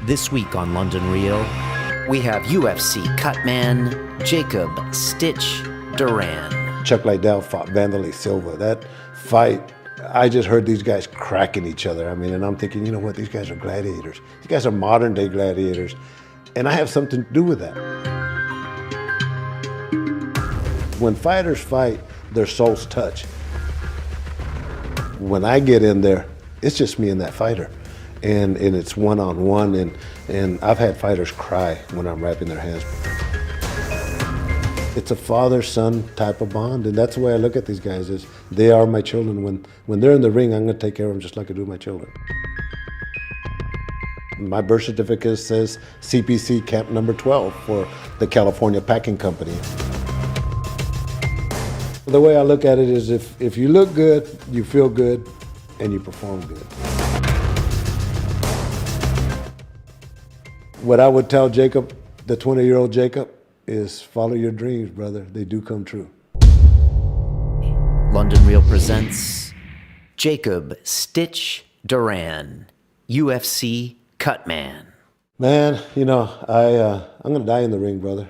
This week on London Real, we have UFC cutman Jacob Stitch DURAN. Chuck Liddell fought Vanderlei Silva. That fight, I just heard these guys cracking each other. I mean, and I'm thinking, you know what, these guys are gladiators. These guys are modern day gladiators. And I have something to do with that. When fighters fight, their souls touch. When I get in there, it's just me and that fighter. And it's one-on-one, and I've had fighters cry when I'm wrapping their hands. It's a father-son type of bond, and that's the way I look at these guys, is they are my children. When they're in the ring, I'm gonna take care of them just like I do my children. My birth certificate says CPC camp number 12 for the California Packing Company. The way I look at it is if you look good, you feel good, and you perform good. What I would tell Jacob, the 20-year-old Jacob, is follow your dreams, brother. They do come true. London Real presents Jacob Stitch DURAN, UFC cutman. Man, you know, I'm gonna die in the ring, brother.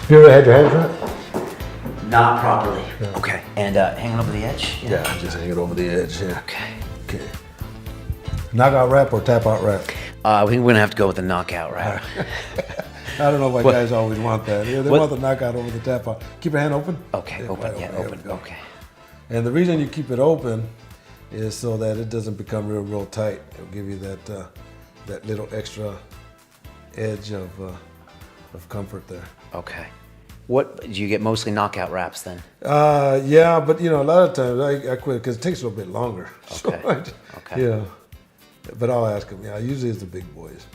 You ever had your hands wrapped? Not properly. Yeah. Okay. And hanging over the edge? Yeah, just hang it over the edge, yeah. Okay. Okay. Knockout wrap or tap out wrap? I think we're gonna have to go with the knockout wrap. I don't know why guys always want that. Yeah, they want the knockout over the tap out. Keep your hand open. Okay, yeah, open, right, yeah, open, okay. And the reason you keep it open is so that it doesn't become real tight. It'll give you that little extra edge of comfort there. Okay. What, do you get mostly knockout wraps then? Yeah, but you know, a lot of times I quit because it takes a little bit longer. Okay. So okay. Yeah. But I'll ask them. Yeah, usually it's the big boys.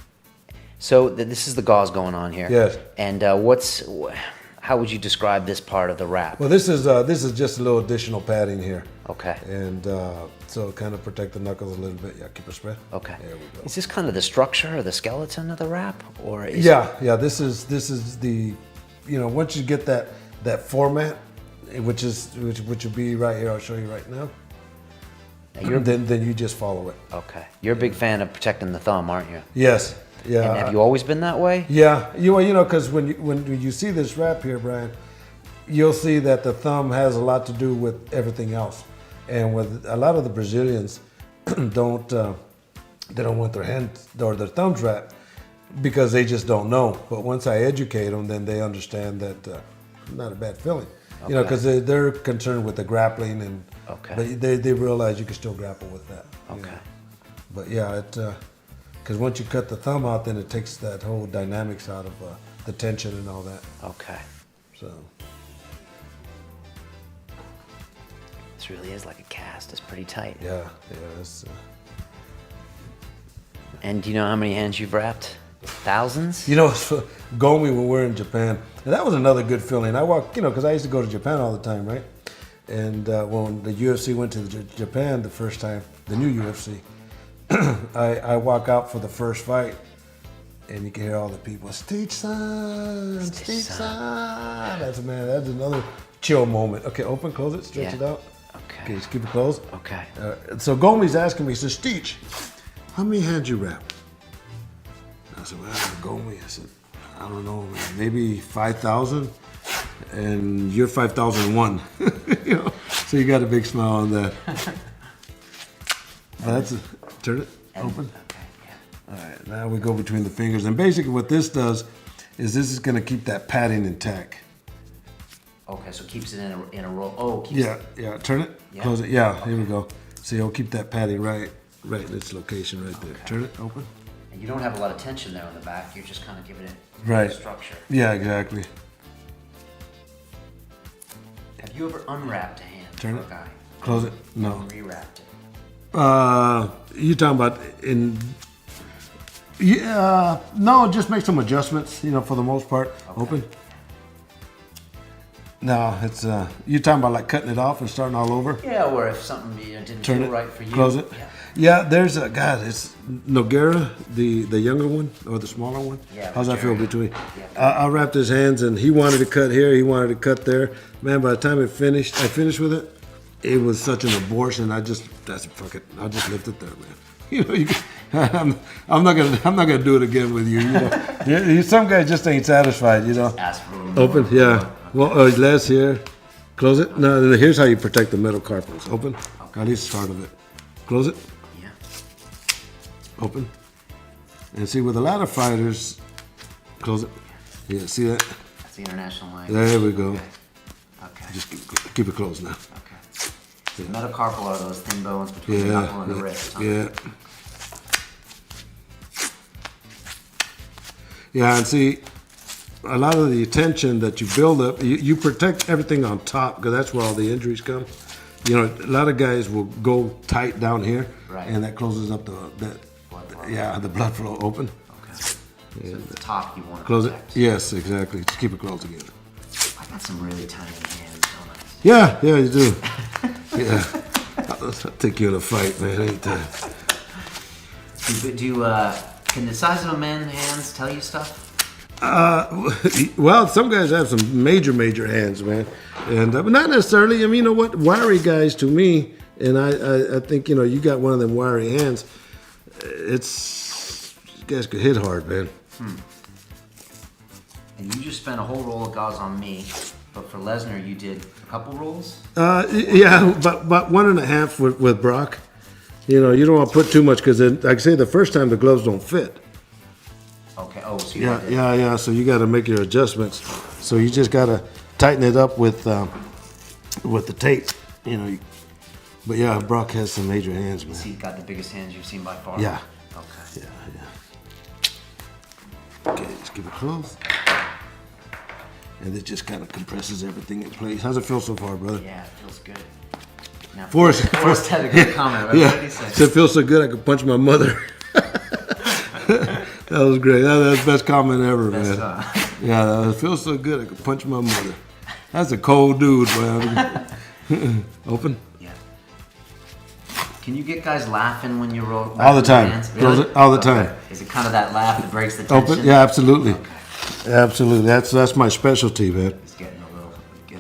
So this is the gauze going on here. Yes. And how would you describe this part of the wrap? Well, this is just a little additional padding here. Okay. And so kind of protect the knuckles a little bit. Yeah, keep it spread. Okay. There we go. Is this kind of the structure or the skeleton of the wrap, or is Yeah. This is the, you know, once you get that format, which will be right here. I'll show you right now. Then you just follow it. Okay. You're a big fan of protecting the thumb, aren't you? Yes. Yeah. And have you always been that way? Yeah. You know, because when you see this wrap here, Brian, you'll see that the thumb has a lot to do with everything else. And with a lot of the Brazilians, they don't want their hands or their thumbs wrapped because they just don't know. But once I educate them, then they understand that not a bad feeling. Okay. You know, because they're concerned with the grappling, and but they realize you can still grapple with that. Okay. You know? But yeah, because once you cut the thumb out, then it takes that whole dynamics out of the tension and all that. Okay. So. This really is like a cast. It's pretty tight. Yeah. It's, And do you know how many hands you've wrapped? Thousands? You know, Gomi, when we were in Japan, and that was another good feeling. I walked, you know, because I used to go to Japan all the time, right? And when the UFC went to Japan the first time, the new UFC, I walk out for the first fight, and you can hear all the people, Stitch-san, Stitch-san. That's another chill moment. Okay, open, close it, stretch it out. Okay, just keep it closed. Okay. So Gomi's asking me, he says, Stitch, how many hands you wrap? I said, well, Gomi. I said, I don't know, man, maybe 5,000, and you're 5,001. You know, so you got a big smile on that. Turn it, open. Okay, yeah. All right, now we go between the fingers, and basically what this does is this is going to keep that padding intact. Okay, so it keeps it in a roll. Oh, keeps yeah. Turn it, close it. Yeah, here we go. See, it'll keep that padding right in its location right there. Turn it, open. And you don't have a lot of tension there on the back. You're just kind of giving it structure. Yeah, exactly. Have you ever unwrapped a hand Turn for it. a guy? Close it. No. And rewrapped it. You talking about in? Yeah, no. Just make some adjustments. You know, for the most part. Okay. Open. No, it's you're talking about like cutting it off and starting all over. Yeah, or if something didn't Turn feel it, right for you. close it. Yeah. Yeah, there's a God. It's Noguera, the younger one or the smaller one. Yeah, How's that feel Jerry. between? Yeah. I wrapped his hands, and he wanted to cut here. He wanted to cut there. Man, by the time I finished with it. It was such an abortion. That's fuck it. I'll just lift it there, man. You know, I'm not gonna do it again with you. You know, some guys just ain't satisfied. You know. Ask for more. Open, yeah. Well, last here. Close it. No, here's how you protect the metal carpals. Open. Okay. At least start of it. Close it. Yeah. Open. And see, with a lot of fighters, close it. Yeah, see that? That's the international language. There we go. Okay. Just keep it closed now. Okay. So metacarpal are those thin bones between the knuckle and the wrist. Huh? Yeah. Yeah, and see, a lot of the tension that you build up, you protect everything on top because that's where all the injuries come. You know, a lot of guys will go tight down here, Right. and that closes up the blood flow open. Okay. So it's the top you want to Close protect. it. Yes, exactly. Just keep it closed again. I got some really tiny hands, don't I? Yeah, you do. Yeah, I'll take you in a fight, man. Anytime. Can the size of a man's hands tell you stuff? Well, some guys have some major hands, man, and but not necessarily. I mean, you know what? Wiry guys, to me, and I think you got one of them wiry hands. You guys could hit hard, man. And you just spent a whole roll of gauze on me, but for Lesnar you did a couple rolls? Yeah, but 1.5 with Brock. You know, you don't want to put too much because, like I say, the first time the gloves don't fit. Okay. Oh, so you did. Yeah. So you got to make your adjustments. So you just got to tighten it up with the tape. You know, but yeah, Brock has some major hands, man. So you got the biggest hands you've seen by far? Yeah. Okay. Yeah. Okay, just keep it closed. And it just kind of compresses everything in place. How's it feel so far, brother? Yeah, it feels good. Now, Forrest had a good comment. Right? Yeah. What did he say? Said, it feels so good I could punch my mother. That was great. That's the best comment ever, man. Yeah, it feels so good I could punch my mother. That's a cold dude, man. Open? Yeah. Can you get guys laughing when you roll? All the time. Really? All the time. Is it kind of that laugh that breaks the tension? Open? Yeah, absolutely. Okay. Absolutely. That's my specialty, man. Just getting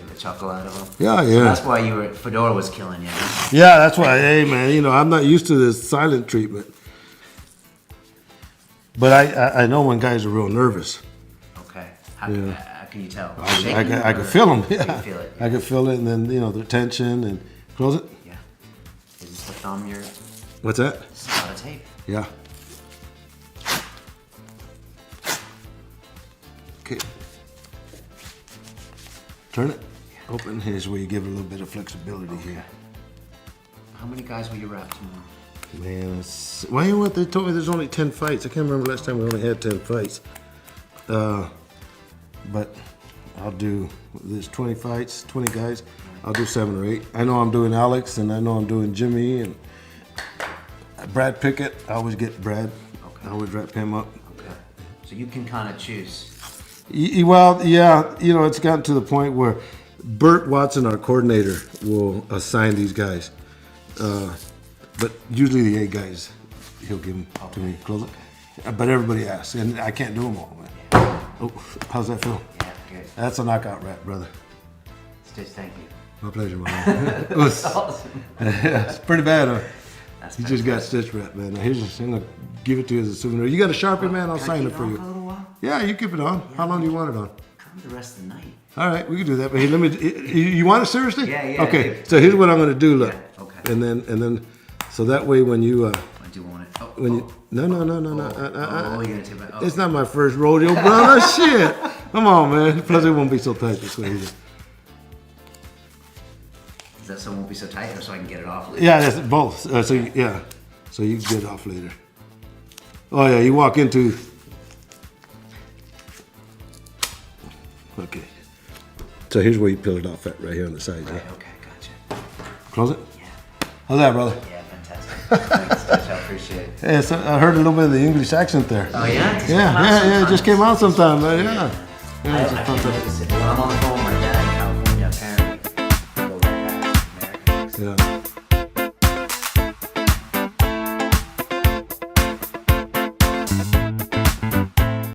a chuckle out of him. Yeah. So that's why Fedora was killing you. Huh? Yeah, that's why. Hey, man, I'm not used to this silent treatment. But I know when guys are real nervous. Okay. How can you tell? I can feel them. Yeah. You can feel it. I can feel it, and then the tension and close it. Yeah. Is this the thumb you're? What's that? It's a lot of tape. Yeah. Okay. Turn it. Open. Here's where you give it a little bit of flexibility here. How many guys will you wrap tomorrow? Man, well, you know what? They told me there's only 10 fights. I can't remember last time we only had 10 fights. But I'll do, there's 20 fights, 20 guys. I'll do 7 or 8. I know I'm doing Alex, and I know I'm doing Jimmy, and Brad Pickett. I always get Brad. Okay. I always wrap him up. Okay. So you can kind of choose. Well, yeah, it's gotten to the point where Bert Watson, our coordinator, will assign these guys. But usually the 8 guys, he'll give them to me. Close it. But everybody asks, and I can't do them all, man. Oh, how's that feel? Yeah, good. That's a knockout wrap, brother. Stitch, thank you. My pleasure, man. That's awesome. Yeah, it's pretty bad, huh? That's You just got stitch wrap, man. Now here's I'm gonna give it to you as a souvenir. You got a Sharpie, man? I'll Can I sign keep it for on you. For a little while? Yeah, you keep it on. How long do you want it on? Come the rest of the night. All right, we can do that. But hey, let me. You want it seriously? Yeah. Okay, so here's what I'm gonna do. Look. Yeah, okay. And then, so that way when you I do want it. Oh, when you no. you're gonna take my. Oh. It's not my first rodeo, brother. Shit. Come on, man. Plus it won't be so tight this way either. Is that so it won't be so tight, or so I can get it off later? Yeah, that's both. So you can get it off later. Oh yeah, you walk into. Okay. So here's where you peel it off at, right here on the side. Right, Yeah. okay, gotcha. Close it. Yeah. How's that, brother? Yeah, fantastic. Thanks, Stitch, I appreciate it. Yeah, so I heard a little bit of the English accent there. Oh yeah? Yeah, it just came out sometime, man. Yeah. I It's just can't fun believe stuff. it. When I'm on the phone with my dad in California, Yeah.